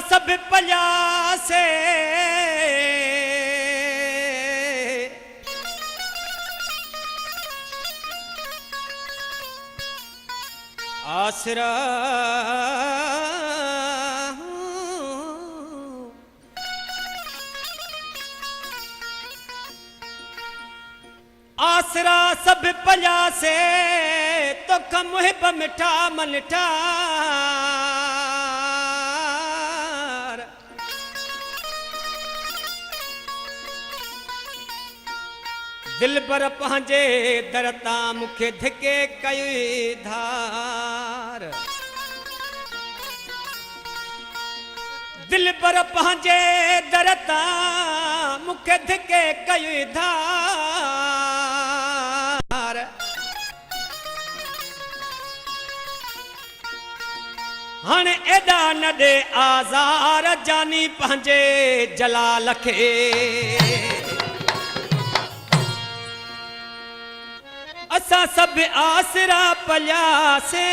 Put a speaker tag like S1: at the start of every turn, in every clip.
S1: सब पल्या से आसरा आसरा सब पल्या से तो मुहिब मिठा मनठा दिल पर पंहिंजे दर तां मूंखे धिके कई धार दिल पर पंहिंजे दर तां मूंखे धिके कई धार हाणे एॾा न ॾे आज़ार जानी पंहिंजे जलाल खे असा सब आसरा पलियासे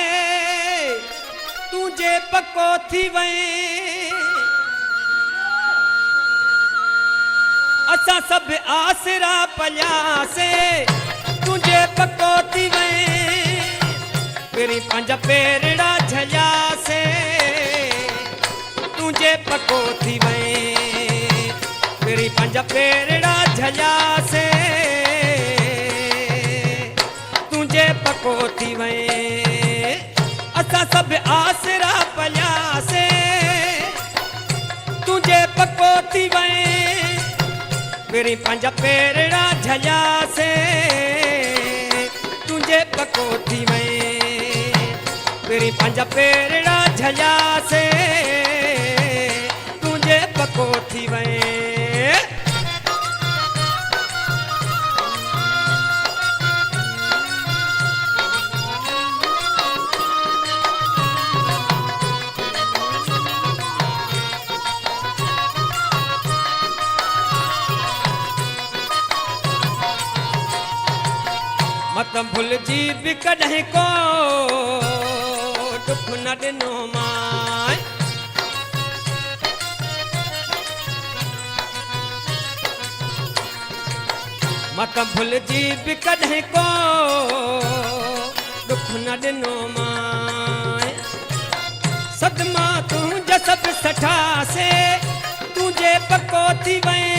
S1: तुझे पको थी वए असा सब आसरा पलियासे तुझे पको थी वए पेरी पंज पेरड़ा झलियासे तुझे पको थी वए पेरी पंज पेरड़ा झलियासे पको थी वए असा सब आसरा पलियासे तुझे पको थी वए मेरी पंज पेरड़ा झलियासे तुझे पको थी वए मेरी पंज पेरड़ा झलियासे तुझे पको थी वए मत भूल जी भी कॾहिं को दुख न ॾिनो मां मत भूल जी भी कॾहिं को दुख न ॾिनो मां सदमा तुंहिंजा सभु सठासे तुझे पको थी वए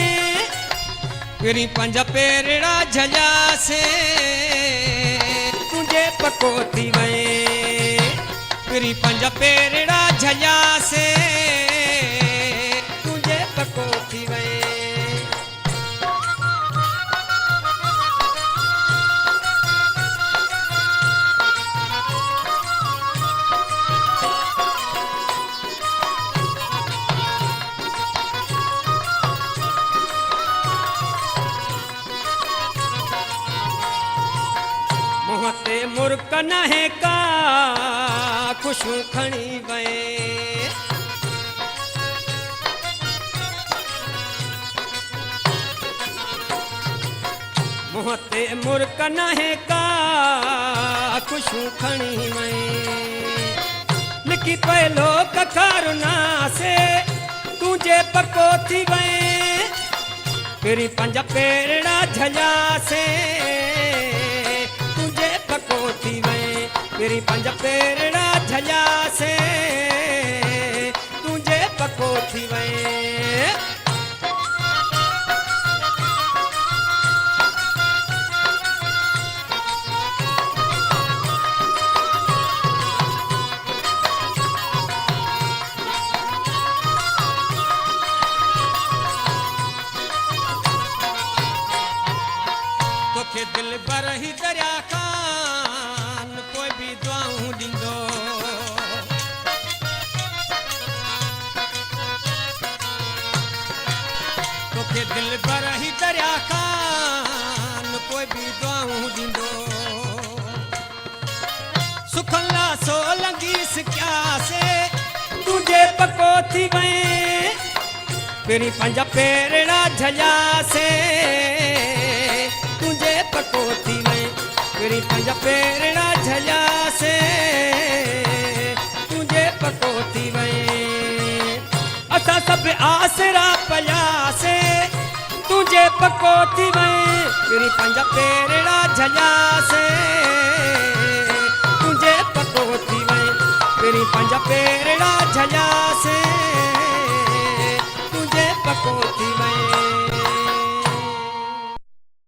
S1: पेरी पंज पेरड़ा झलियासे तुझे पको थी वए पेरी पंज पेरड़ा झलियासे तुझे पको थी वए मोहते मुर्क न है का खुशू खणी वए मोहते मुर्क न है का खुशू खणी वए लिखी पहलो कखारुना से तुझे पको थी वए पेरी पंज पेरड़ा झलियासे पको थी वए मेरी पंज पेरड़ा झलियासे तुझे पको थी वए तोखे दिल पर ही दरिया खान कोई भी दुआऊं ॾींदो तोखे दिल पर ही दरिया खान कोई भी दुआऊं ॾींदो सुखला सो लंगीस क्या से तुझे पको थी वए पेरी पंज पेरड़ा झलियासे तुझे पको थी वए पेरी पंज पेरड़ा झलियासे तुझे पको थी वए असां सभु आसरा पलियासे तुंहिंजे पको थी वई तेरी पंहिंजा पेरड़ा झलियासे तुंहिंजे पको थी वई तेरी पंहिंजा पेरड़ा झलियासे तुंहिंजे पको थी वई